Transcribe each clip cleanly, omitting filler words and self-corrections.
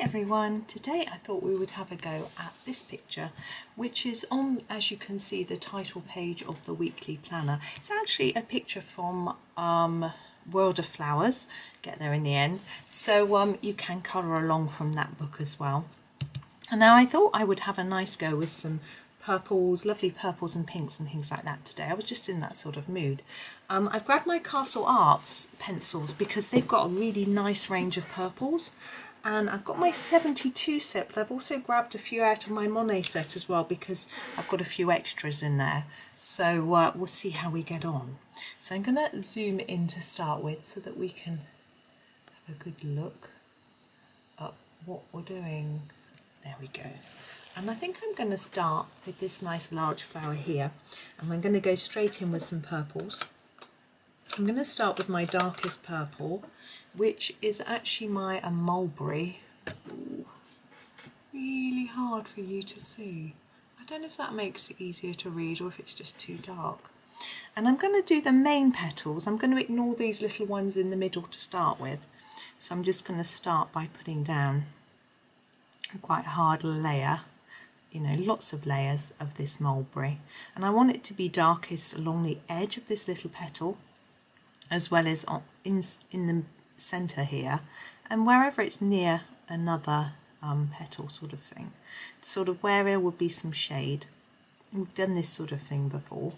everyone, today I thought we would have a go at this picture, which is on, as you can see, the title page of the weekly planner. It's actually a picture from World of Flowers, get there in the end, so you can colour along from that book as well. And now I thought I would have a nice go with some purples, lovely purples and pinks and things like that today. I was just in that sort of mood. I've grabbed my Castle Arts pencils because they've got a really nice range of purples, and I've got my 72 set, but I've also grabbed a few out of my Monet set as well because I've got a few extras in there. So we'll see how we get on. So I'm going to zoom in to start with so that we can have a good look at what we're doing. There we go. And I think I'm going to start with this nice large flower here, and I'm going to go straight in with some purples. I'm going to start with my darkest purple, which is actually my Mulberry. Ooh, really hard for you to see. I don't know if that makes it easier to read or if it's just too dark. And I'm going to do the main petals. I'm going to ignore these little ones in the middle to start with. So I'm just going to start by putting down a quite hard layer, you know, lots of layers of this Mulberry. And I want it to be darkest along the edge of this little petal, as well as in the centre here, and wherever it's near another petal sort of thing, sort of where there would be some shade. We've done this sort of thing before,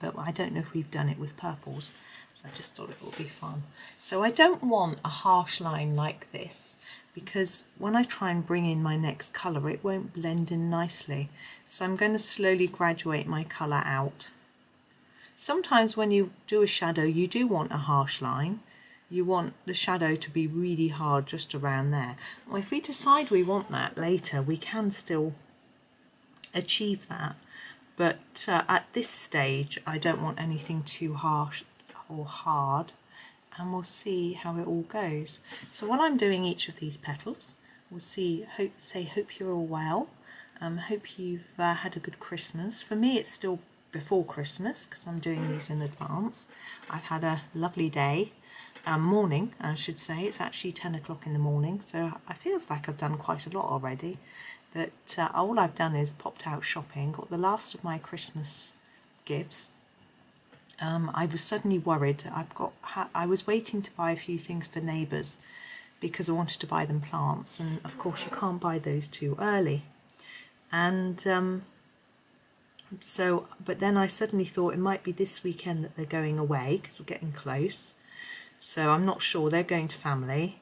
but I don't know if we've done it with purples, so I just thought it would be fun. So I don't want a harsh line like this, because when I try and bring in my next colour it won't blend in nicely. So I'm going to slowly graduate my colour out. Sometimes when you do a shadow you do want a harsh line. You want the shadow to be really hard just around there. Well, if we decide we want that later, we can still achieve that. But at this stage I don't want anything too harsh or hard, and we'll see how it all goes. So while I'm doing each of these petals, we'll hope you're all well. Hope you've had a good Christmas. For me it's still before Christmas because I'm doing these in advance. I've had a lovely day, morning I should say. It's actually 10 o'clock in the morning, so it feels like I've done quite a lot already. But all I've done is popped out shopping, got the last of my Christmas gifts. I was suddenly worried. I was waiting to buy a few things for neighbours because I wanted to buy them plants, and of course you can't buy those too early. And but then I suddenly thought it might be this weekend that they're going away because we're getting close. So I'm not sure, they're going to family.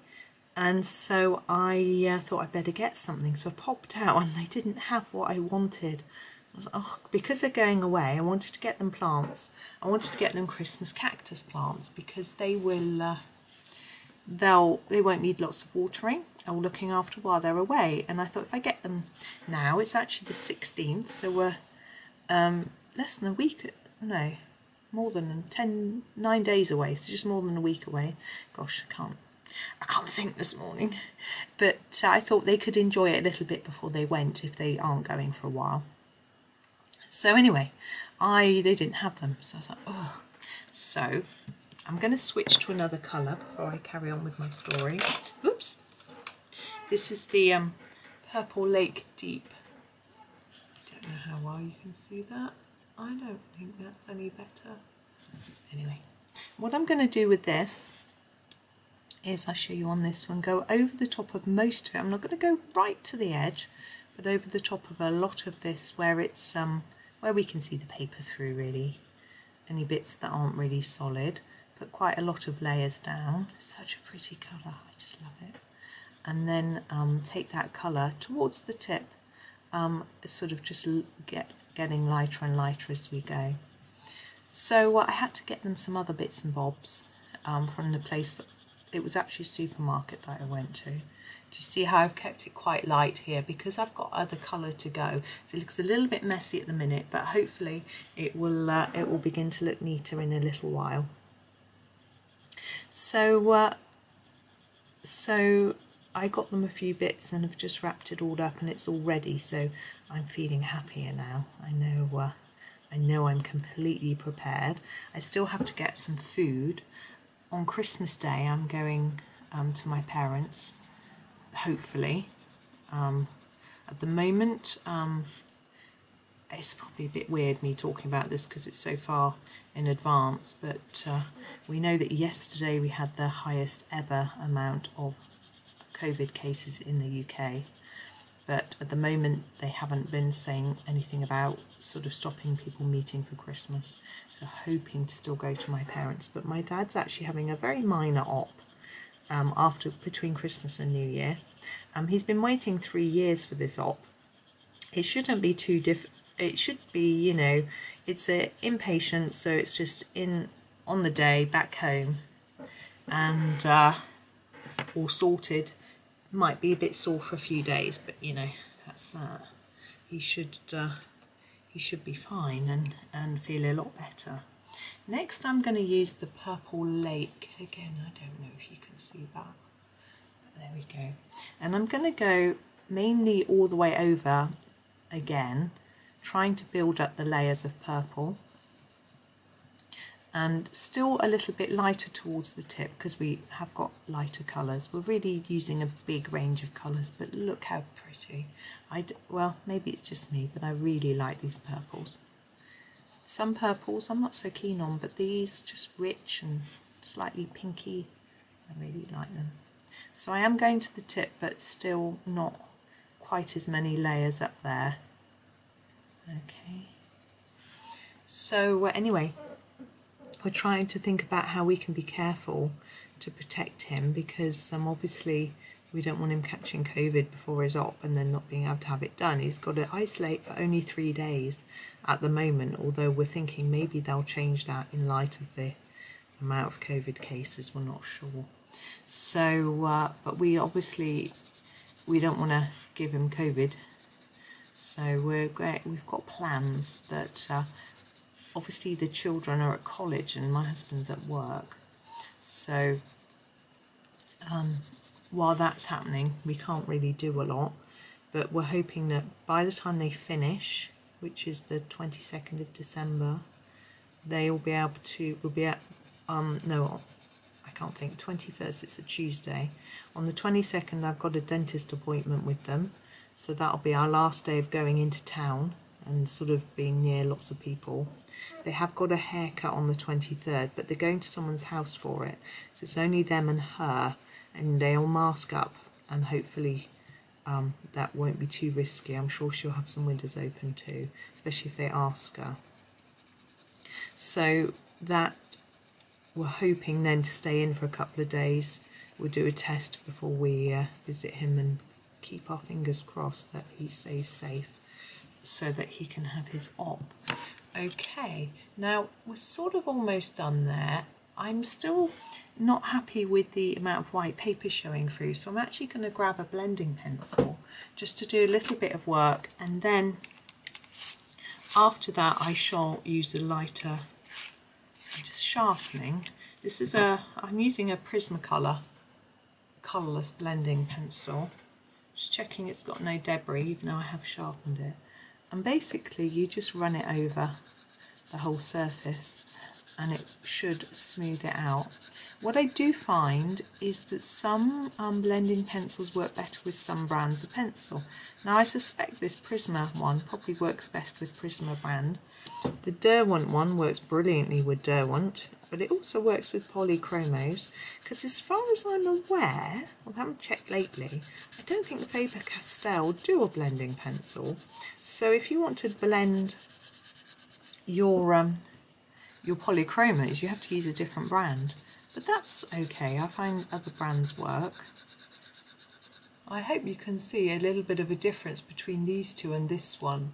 And so I thought I'd better get something. So I popped out and they didn't have what I wanted. I was like, oh, because they're going away, I wanted to get them plants. I wanted to get them Christmas cactus plants because they will, they won't need lots of watering or looking after while they're away. And I thought if I get them now, it's actually the 16th, so we're less than a week, no, more than 9 days away, so just more than a week away. Gosh, I can't think this morning. But I thought they could enjoy it a little bit before they went if they aren't going for a while. So anyway, they didn't have them, so I was like, oh. So I'm going to switch to another colour before I carry on with my story. Oops. This is the Purple Lake Deep. I don't know how well you can see that. I don't think that's any better. Anyway, what I'm going to do with this is, I'll show you on this one, go over the top of most of it. I'm not going to go right to the edge, but over the top of a lot of this where it's where we can see the paper through really. Any bits that aren't really solid. Put quite a lot of layers down. Such a pretty colour, I just love it. And then take that colour towards the tip, sort of just getting lighter and lighter as we go. So I had to get them some other bits and bobs from the place. It was actually a supermarket that I went to. Do you see how I've kept it quite light here because I've got other colour to go. So it looks a little bit messy at the minute, but hopefully it will begin to look neater in a little while. So I got them a few bits and have just wrapped it all up and it's all ready. So I'm feeling happier now. I know I'm completely prepared. I still have to get some food. On Christmas Day I'm going to my parents hopefully. At the moment, it's probably a bit weird me talking about this because it's so far in advance, but we know that yesterday we had the highest ever amount of COVID cases in the UK, but at the moment they haven't been saying anything about sort of stopping people meeting for Christmas, so hoping to still go to my parents'. But my dad's actually having a very minor op between Christmas and New Year. He's been waiting 3 years for this op. It shouldn't be too it should be, you know, it's a inpatient, so it's just in on the day back home and all sorted. Might be a bit sore for a few days, but you know, that's that. He should be fine and feel a lot better. Next I'm going to use the Purple Lake. Again, I don't know if you can see that. There we go. And I'm going to go mainly all the way over again, trying to build up the layers of purple, and still a little bit lighter towards the tip because we have got lighter colours. We're really using a big range of colours, but look how pretty. Well, maybe it's just me, but I really like these purples. Some purples I'm not so keen on, but these just rich and slightly pinky, I really like them. So I am going to the tip, but still not quite as many layers up there. Okay, so anyway, we're trying to think about how we can be careful to protect him, because obviously we don't want him catching COVID before his op and then not being able to have it done. He's got to isolate for only 3 days at the moment, although we're thinking maybe they'll change that in light of the amount of COVID cases. We're not sure. So but we don't want to give him COVID. So we've got plans that obviously the children are at college and my husband's at work. So while that's happening, we can't really do a lot, but we're hoping that by the time they finish, which is the 22nd of December, they will be able to, no, I can't think, 21st, it's a Tuesday. On the 22nd, I've got a dentist appointment with them. So that'll be our last day of going into town and sort of being near lots of people. They have got a haircut on the 23rd, but they're going to someone's house for it. So it's only them and her, and they'll mask up, and hopefully that won't be too risky. I'm sure she'll have some windows open too, especially if they ask her. So that we're hoping then to stay in for a couple of days. We'll do a test before we visit him and keep our fingers crossed that he stays safe so that he can have his op. Okay, now we're sort of almost done there. I'm still not happy with the amount of white paper showing through, so I'm actually going to grab a blending pencil just to do a little bit of work, and then after that I shall use the lighter. I'm just sharpening. This is I'm using a Prismacolor Colorless blending pencil. Just checking it's got no debris, even though I have sharpened it. And basically you just run it over the whole surface and it should smooth it out. What I do find is that some blending pencils work better with some brands of pencil. Now I suspect this Prisma one probably works best with Prisma brand. The Derwent one works brilliantly with Derwent, but it also works with polychromos, because as far as I'm aware, I haven't checked lately, I don't think the Faber-Castell do a blending pencil. So if you want to blend your polychromos, you have to use a different brand, but that's okay. I find other brands work. I hope you can see a little bit of a difference between these two and this one.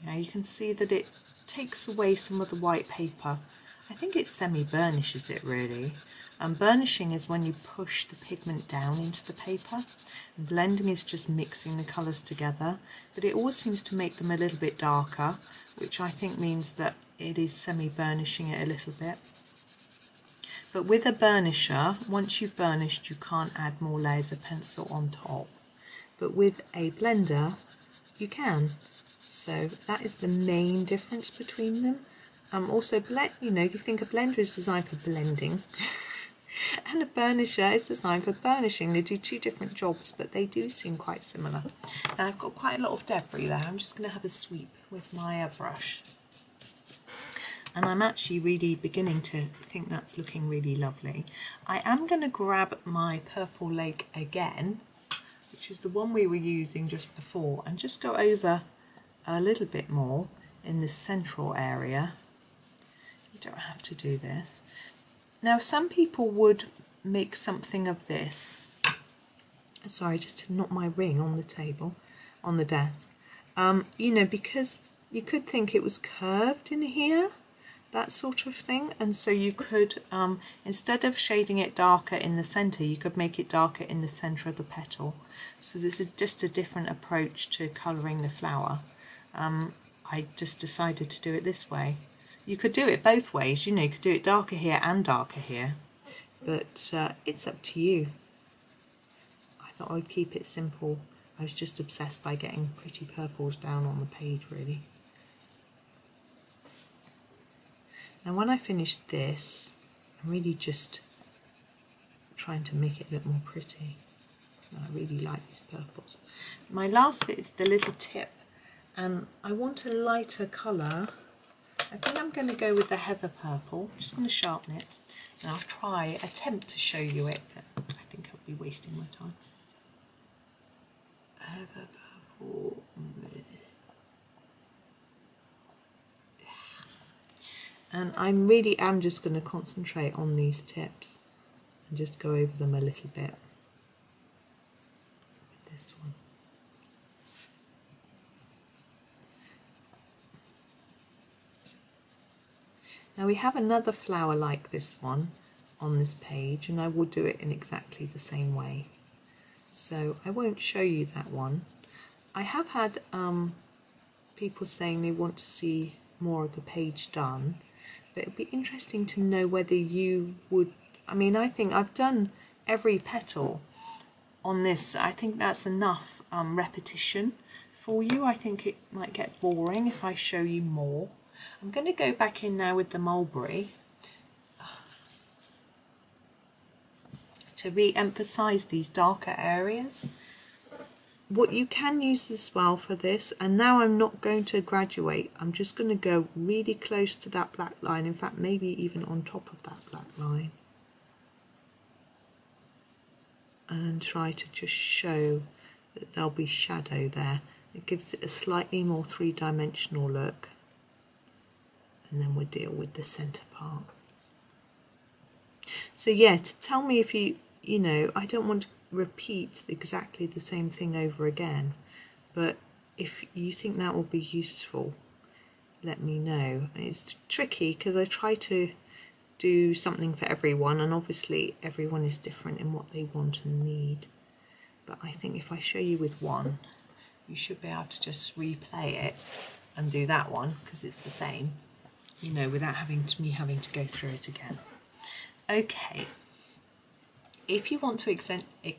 You know, you can see that it takes away some of the white paper. I think it semi-burnishes it really. Burnishing is when you push the pigment down into the paper. And blending is just mixing the colours together. But it always seems to make them a little bit darker, which I think means that it is semi-burnishing it a little bit. But with a burnisher, once you've burnished, you can't add more layers of pencil on top. But with a blender, you can. So that is the main difference between them. Also, you know, you think a blender is designed for blending, And a burnisher is designed for burnishing. They do two different jobs, but they do seem quite similar. Now I've got quite a lot of debris there. I'm just going to have a sweep with my brush. And I'm actually really beginning to think that's looking really lovely. I am going to grab my Purple Lake again, which is the one we were using just before, and just go over a little bit more in the central area. You don't have to do this. Now some people would make something of this. Sorry, just to knock my ring on the table, on the desk. You know, because you could think it was curved in here, that sort of thing, and so you could, instead of shading it darker in the centre, you could make it darker in the centre of the petal. So this is just a different approach to colouring the flower. I just decided to do it this way. You could do it both ways, you know, you could do it darker here and darker here, but it's up to you. I thought I'd keep it simple. I was just obsessed by getting pretty purples down on the page, really. Now when I finished this, I'm really just trying to make it look more pretty. I really like these purples. My last bit is the little tip, and I want a lighter colour. I think I'm going to go with the heather purple. I'm just going to sharpen it, and I'll attempt to show you it, but I think I'll be wasting my time. Heather purple. And I really am just going to concentrate on these tips and just go over them a little bit with this one. Now we have another flower like this one on this page, and I will do it in exactly the same way. So I won't show you that one. I have had people saying they want to see more of the page done, but it'd be interesting to know whether you would, I mean, I think I've done every petal on this. I think that's enough repetition for you. I think it might get boring if I show you more. I'm going to go back in now with the Mulberry to re-emphasize these darker areas. What you can use as well for this, and now I'm not going to graduate, I'm just going to go really close to that black line, in fact maybe even on top of that black line, and try to just show that there'll be shadow there. It gives it a slightly more three-dimensional look, and then we'll deal with the centre part. So yeah, tell me if you know, I don't want to repeat exactly the same thing over again, but if you think that will be useful, let me know. It's tricky because I try to do something for everyone, and obviously everyone is different in what they want and need, but I think if I show you with one, you should be able to just replay it and do that one because it's the same, you know, without me having to go through it again. Okay, if you want to accentuate,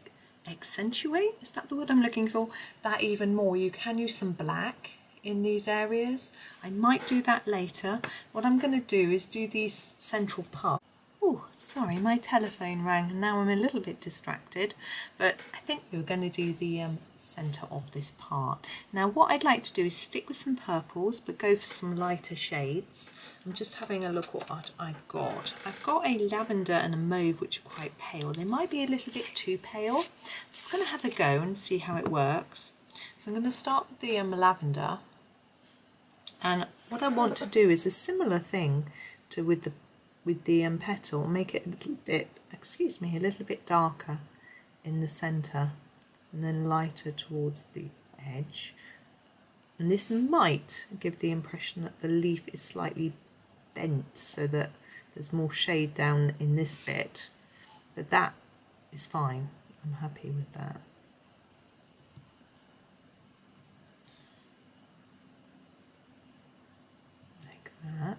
is that the word I'm looking for, that even more, you can use some black in these areas. I might do that later. What I'm going to do is do these central parts. Oh, sorry, my telephone rang and now I'm a little bit distracted, but I think we're going to do the centre of this part. Now what I'd like to do is stick with some purples but go for some lighter shades. I'm just having a look what I've got. I've got a lavender and a mauve which are quite pale. They might be a little bit too pale. I'm just going to have a go and see how it works. So I'm going to start with the lavender, and what I want to do is a similar thing to with the petal, make it a little bit, excuse me, a little bit darker in the centre and then lighter towards the edge. And this might give the impression that the leaf is slightly bent so that there's more shade down in this bit, but that is fine. I'm happy with that. Like that.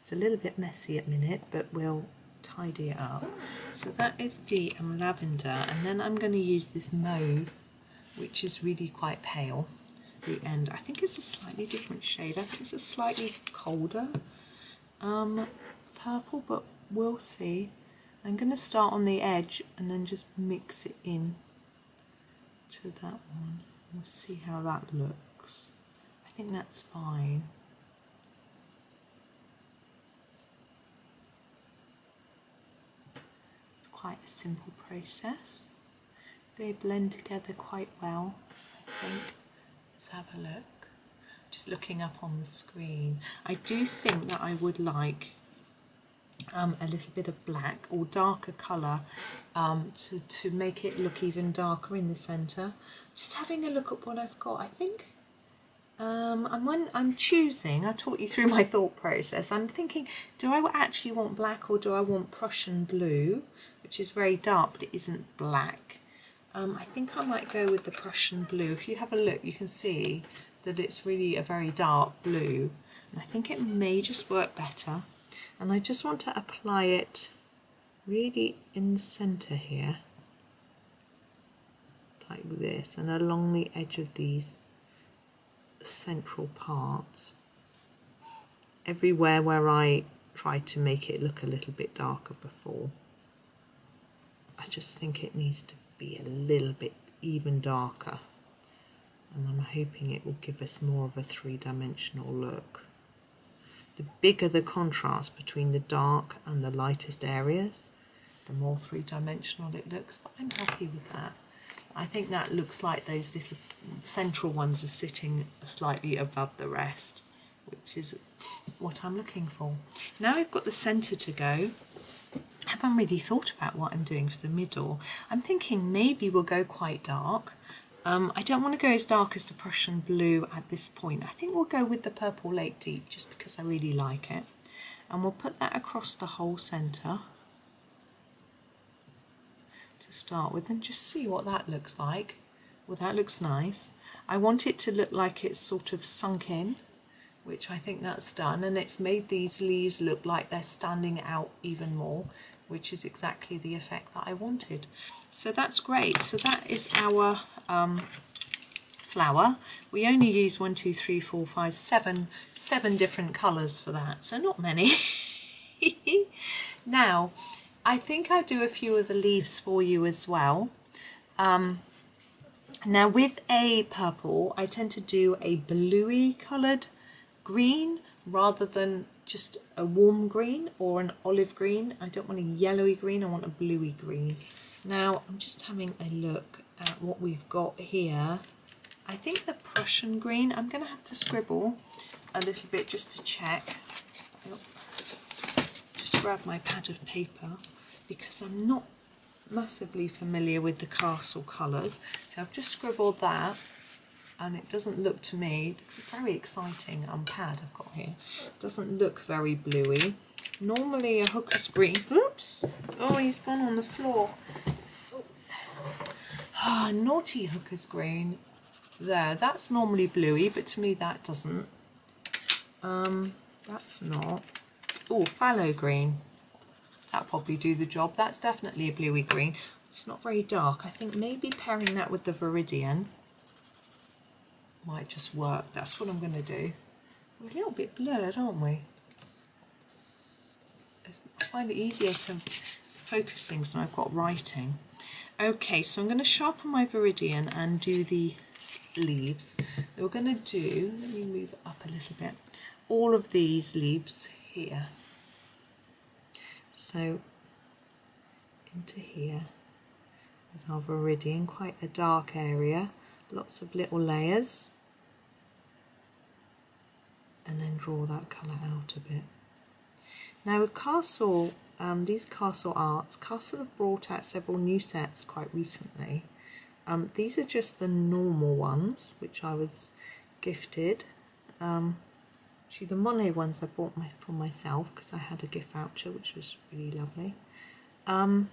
It's a little bit messy at the minute, but we'll tidy it up. So that is the lavender, and then I'm going to use this mauve, which is really quite pale. The end, I think it's a slightly different shade. I think it's a slightly colder purple, but we'll see. I'm going to start on the edge and then just mix it in to that one. We'll see how that looks. I think that's fine. It's quite a simple process. They blend together quite well, I think. Let's have a look. Just looking up on the screen. I do think that I would like a little bit of black or darker colour to make it look even darker in the centre. Just having a look at what I've got. I think I'm choosing. I taught you through my thought process. I'm thinking, do I actually want black or do I want Prussian Blue, which is very dark but it isn't black. I think I might go with the Prussian Blue. If you have a look, you can see that it's really a very dark blue, and I think it may just work better. And I just want to apply it really in the centre here, like this, and along the edge of these central parts, everywhere where I tried to make it look a little bit darker before. I just think it needs to be a little bit even darker, and I'm hoping it will give us more of a three-dimensional look. The bigger the contrast between the dark and the lightest areas, the more three-dimensional it looks, but I'm happy with that. I think that looks like those little central ones are sitting slightly above the rest, which is what I'm looking for. Now we've got the centre to go. I haven't really thought about what I'm doing for the middle. I'm thinking maybe we'll go quite dark. I don't want to go as dark as the Prussian Blue at this point. I think we'll go with the Purple Lake Deep just because I really like it. And we'll put that across the whole centre to start with and just see what that looks like. Well, that looks nice. I want it to look like it's sort of sunk in, which I think that's done, and it's made these leaves look like they're standing out even more, which is exactly the effect that I wanted. So that's great. So that is our flower. We only use 1, 2, 3, 4, 5, 7 different colours for that, so not many. Now, I think I'll do a few of the leaves for you as well. Now with a purple, I tend to do a bluey coloured green rather than just a warm green or an olive green. I don't want a yellowy green, I want a bluey green. Now I'm just having a look at what we've got here. I think the Prussian green, I'm going to have to scribble a little bit just to check. Just grab my pad of paper because I'm not massively familiar with the castle colours. So I've just scribbled that, and it doesn't look to me, it's a very exciting pad I've got here. It doesn't look very bluey. Normally a hooker's green, oops, oh he's gone on the floor. Ah, naughty hooker's green. There, that's normally bluey, but to me that doesn't. That's not. Oh, Pthalo Green. That'll probably do the job. That's definitely a bluey green. It's not very dark. I think maybe pairing that with the Viridian might just work. That's what I'm going to do. We're a little bit blurred, aren't we? I find it easier to focus things when I've got writing. Okay, so I'm going to sharpen my Viridian and do the leaves. We're going to do, let me move it up a little bit, all of these leaves here. So into here is our Viridian, quite a dark area, lots of little layers, and then draw that colour out a bit. Now with Castle, these Castle arts, Castle have brought out several new sets quite recently. These are just the normal ones which I was gifted. Actually the Monet ones I bought for myself because I had a gift voucher, which was really lovely. But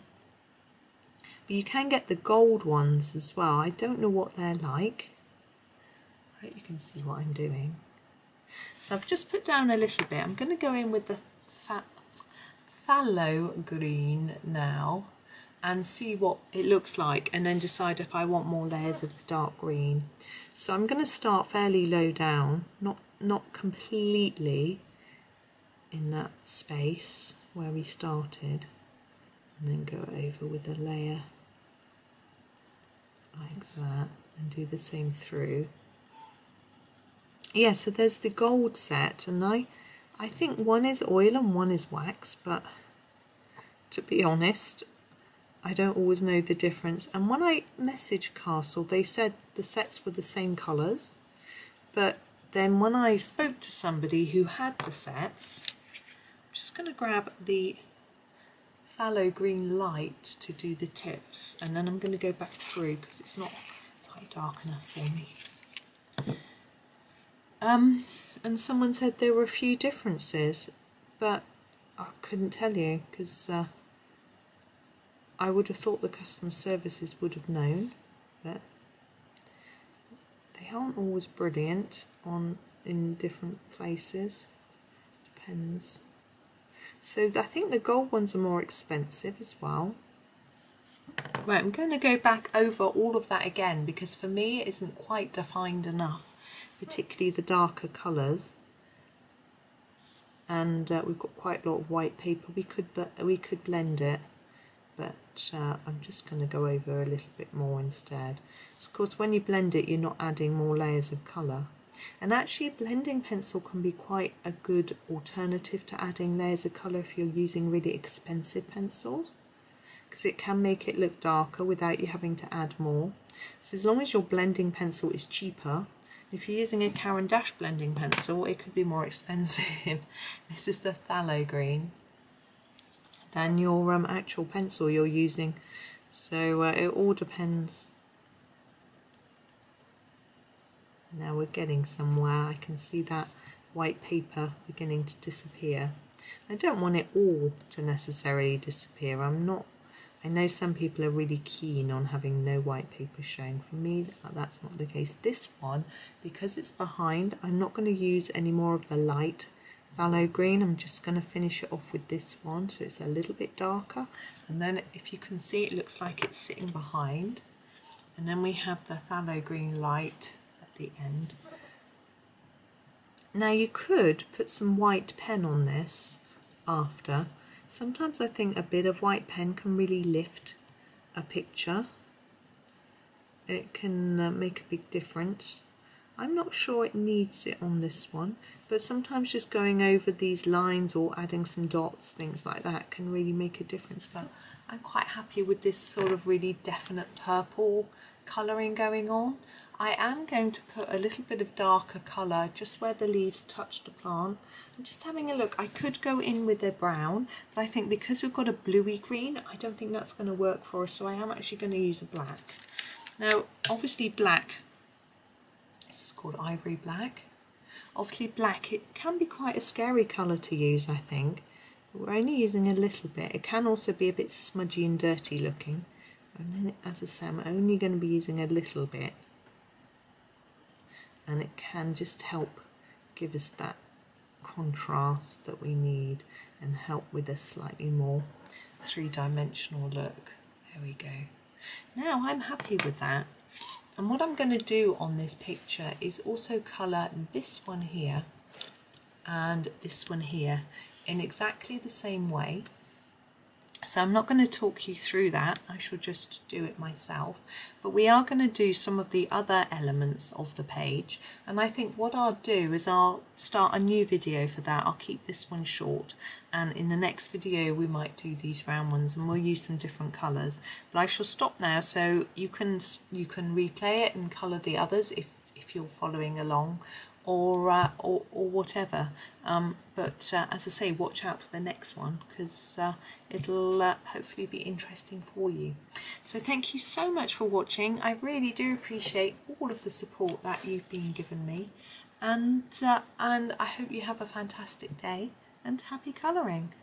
you can get the gold ones as well. I don't know what they're like. I hope you can see what I'm doing. So I've just put down a little bit. I'm going to go in with the Pthalo Green now and see what it looks like, and then decide if I want more layers of the dark green. So I'm going to start fairly low down, not completely in that space where we started. and then go over with a layer like that and do the same through. Yeah, so there's the gold set, and I think one is oil and one is wax, but to be honest, I don't always know the difference. And when I messaged Castle, they said the sets were the same colours, but then when I spoke to somebody who had the sets, I'm just going to grab the Pthalo Green light to do the tips, and then I'm going to go back through because it's not quite dark enough for me. And someone said there were a few differences, but I couldn't tell you because I would have thought the customer services would have known, but they aren't always brilliant in different places. Depends. So I think the gold ones are more expensive as well. Right, I'm going to go back over all of that again because for me it isn't quite defined enough, particularly the darker colours. And we've got quite a lot of white paper. We could blend it, but I'm just going to go over a little bit more instead. Of course, when you blend it, you're not adding more layers of colour. And actually, a blending pencil can be quite a good alternative to adding layers of colour if you're using really expensive pencils, because it can make it look darker without you having to add more. So as long as your blending pencil is cheaper, if you're using a Caran D'Ache blending pencil, it could be more expensive. This is the Pthalo Green than your actual pencil you're using. So it all depends. Now we're getting somewhere. I can see that white paper beginning to disappear. I don't want it all to necessarily disappear. I know some people are really keen on having no white paper showing. For me, that's not the case. This one, because it's behind, I'm not going to use any more of the light Pthalo Green. I'm just going to finish it off with this one, so it's a little bit darker. And then if you can see, it looks like it's sitting behind. And then we have the Pthalo Green light at the end. Now you could put some white pen on this after. Sometimes I think a bit of white pen can really lift a picture. It can make a big difference. I'm not sure it needs it on this one, but sometimes just going over these lines or adding some dots, things like that, can really make a difference. But I'm quite happy with this sort of really definite purple colouring going on. I am going to put a little bit of darker colour just where the leaves touch the plant. I'm just having a look. I could go in with a brown, but I think because we've got a bluey green, I don't think that's going to work for us, so I am actually going to use a black. Now, obviously black, this is called Ivory Black. Obviously black, it can be quite a scary colour to use, I think. But we're only using a little bit. It can also be a bit smudgy and dirty looking. And as I say, I'm only going to be using a little bit. And it can just help give us that contrast that we need and help with a slightly more three-dimensional look. There we go. Now I'm happy with that, and what I'm going to do on this picture is also colour this one here and this one here in exactly the same way. So I'm not going to talk you through that, I shall just do it myself, but we are going to do some of the other elements of the page, and I think what I'll do is I'll start a new video for that. I'll keep this one short, and in the next video we might do these round ones and we'll use some different colours, but I shall stop now so you can replay it and colour the others if you're following along, or whatever, but as I say, watch out for the next one because it'll hopefully be interesting for you. So thank you so much for watching. I really do appreciate all of the support that you've been giving me, and I hope you have a fantastic day and happy colouring.